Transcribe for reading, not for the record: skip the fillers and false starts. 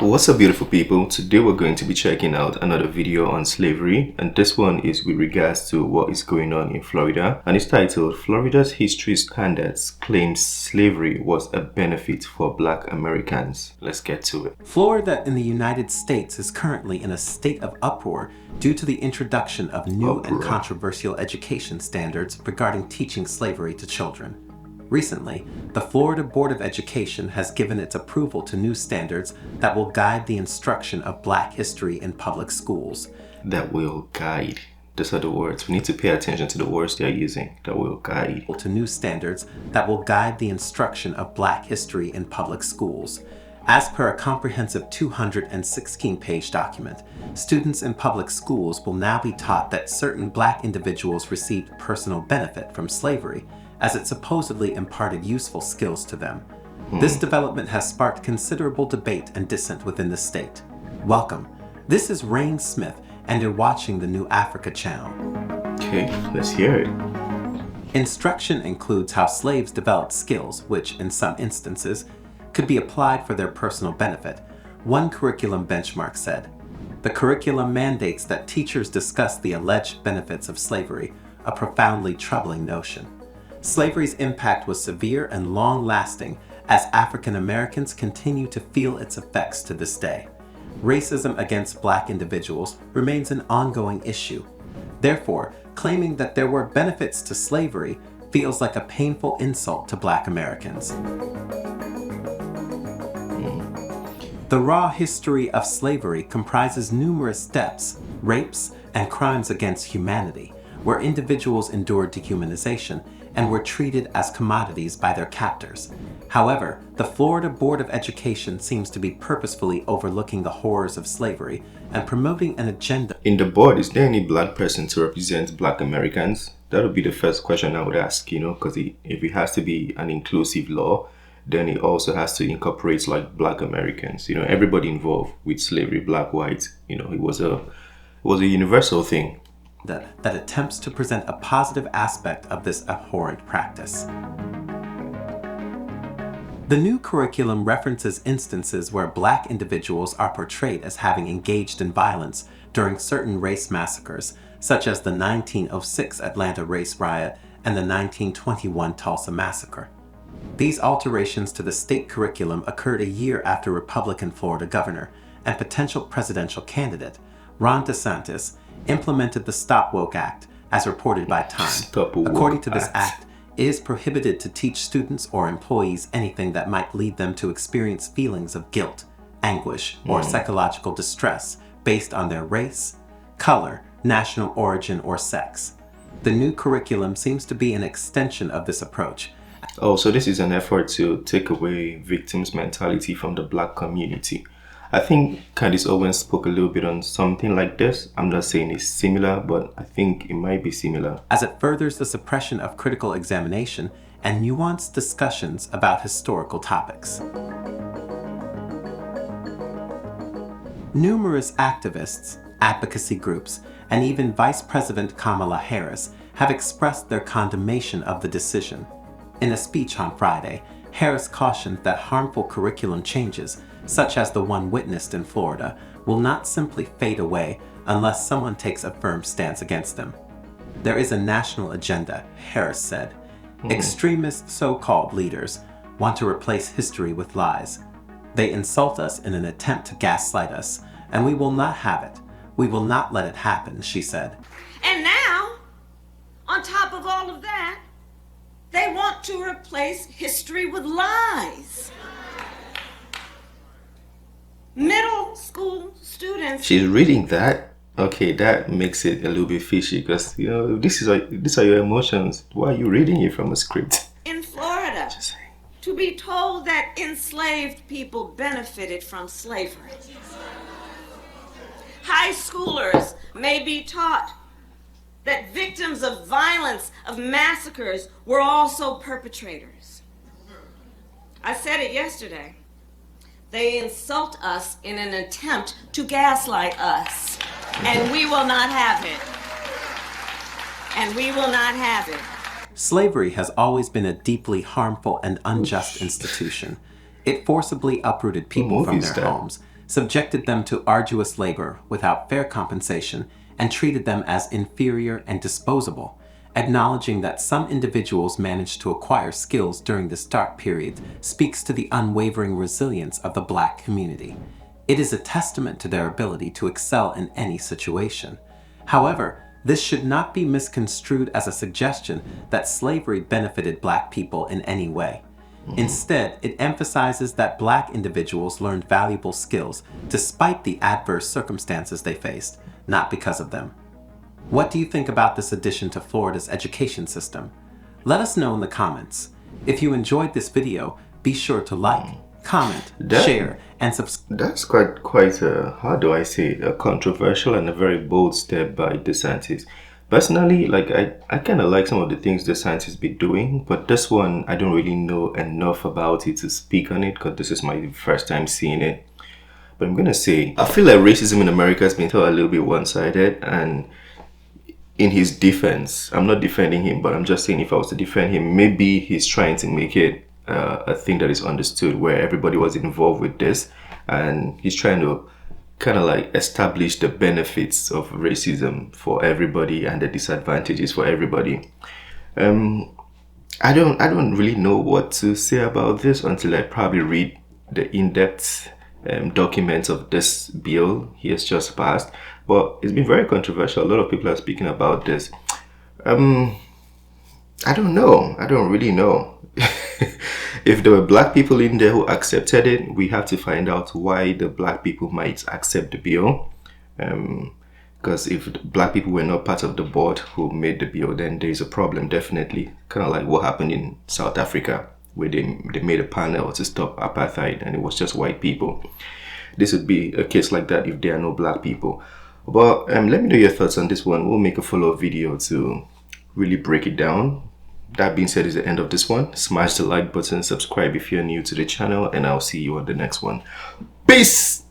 What's up, beautiful people? Today we're going to be checking out another video on slavery, and this one is with regards to what is going on in Florida, and it's titled Florida's History Standards Claims Slavery Was a Benefit for Black Americans. Let's get to it. Florida in the United States is currently in a state of uproar due to the introduction of new and controversial education standards regarding teaching slavery to children. Recently, the Florida Board of Education has given its approval to new standards that will guide the instruction of Black history in public schools. That will guide. Those are the words. We need to pay attention to the words they're using. That will guide. To new standards that will guide the instruction of Black history in public schools. As per a comprehensive 216-page document, students in public schools will now be taught that certain Black individuals received personal benefit from slavery, as it supposedly imparted useful skills to them. This development has sparked considerable debate and dissent within the state. Welcome. This is Rain Smith, and you're watching the New Africa channel. Okay, let's hear it. Instruction includes how slaves developed skills, which, in some instances, could be applied for their personal benefit. One curriculum benchmark said, "The curriculum mandates that teachers discuss the alleged benefits of slavery, a profoundly troubling notion." Slavery's impact was severe and long-lasting as African Americans continue to feel its effects to this day. Racism against Black individuals remains an ongoing issue. Therefore, claiming that there were benefits to slavery feels like a painful insult to Black Americans. The raw history of slavery comprises numerous deaths, rapes, and crimes against humanity, where individuals endured dehumanization and were treated as commodities by their captors. However, the Florida Board of Education seems to be purposefully overlooking the horrors of slavery and promoting an agenda. In the board, is there any Black person to represent Black Americans? That would be the first question I would ask, because if it has to be an inclusive law, then it also has to incorporate like Black Americans, everybody involved with slavery, Black, white, it was a universal thing. That attempts to present a positive aspect of this abhorrent practice. The new curriculum references instances where Black individuals are portrayed as having engaged in violence during certain race massacres, such as the 1906 Atlanta race riot and the 1921 Tulsa massacre. These alterations to the state curriculum occurred a year after Republican Florida governor and potential presidential candidate Ron DeSantis implemented the Stop Woke Act, as reported by Time. According to this act, it is prohibited to teach students or employees anything that might lead them to experience feelings of guilt, anguish, or psychological distress based on their race, color, national origin, or sex. The new curriculum seems to be an extension of this approach. Oh, so this is an effort to take away victims' mentality from the Black community. I think Candace Owens spoke a little bit on something like this. I'm not saying it's similar, but I think it might be similar. As it furthers the suppression of critical examination and nuanced discussions about historical topics. Numerous activists, advocacy groups, and even Vice President Kamala Harris have expressed their condemnation of the decision. In a speech on Friday, Harris cautioned that harmful curriculum changes, such as the one witnessed in Florida, will not simply fade away unless someone takes a firm stance against them. There is a national agenda, Harris said. Extremist so-called leaders want to replace history with lies. They insult us in an attempt to gaslight us, and we will not have it. We will not let it happen, she said. And now, on top of all of that, they want to replace history with lies. Middle school students. She's reading that. Okay, that makes it a little bit fishy because these are your emotions. Why are you reading it from a script? In Florida, to be told that enslaved people benefited from slavery. High schoolers may be taught that victims of violence, of massacres, were also perpetrators. I said it yesterday. They insult us in an attempt to gaslight us. And we will not have it. And we will not have it. Slavery has always been a deeply harmful and unjust institution. It forcibly uprooted people from their homes, subjected them to arduous labor without fair compensation, and treated them as inferior and disposable, acknowledging that some individuals managed to acquire skills during this dark period speaks to the unwavering resilience of the Black community. It is a testament to their ability to excel in any situation. However, this should not be misconstrued as a suggestion that slavery benefited Black people in any way. Instead, it emphasizes that Black individuals learned valuable skills despite the adverse circumstances they faced, not because of them. What do you think about this addition to Florida's education system? Let us know in the comments. If you enjoyed this video, be sure to like, comment, share, and subscribe. That's quite how do I say, a controversial and a very bold step by DeSantis. Personally, like I kind of like some of the things DeSantis be doing, but this one I don't really know enough about it to speak on it because this is my first time seeing it. But I'm gonna say I feel like racism in America has been a little bit one-sided, and in his defense, I'm not defending him, but I'm just saying if I was to defend him, maybe he's trying to make it a thing that is understood where everybody was involved with this, and he's trying to kind of like establish the benefits of racism for everybody and the disadvantages for everybody. I don't really know what to say about this until I probably read the in-depth documents of this bill he has just passed. But it's been very controversial. A lot of people are speaking about this. I don't know. I don't really know. If there were Black people in there who accepted it, we have to find out why the Black people might accept the bill. Because if Black people were not part of the board who made the bill, then there's a problem, definitely. Kind of like what happened in South Africa, where they made a panel to stop apartheid and it was just white people. This would be a case like that if there are no Black people. But let me know your thoughts on this one. We'll make a follow-up video to really break it down. That being said, is the end of this one. Smash the like button, subscribe if you're new to the channel, and I'll see you on the next one. Peace!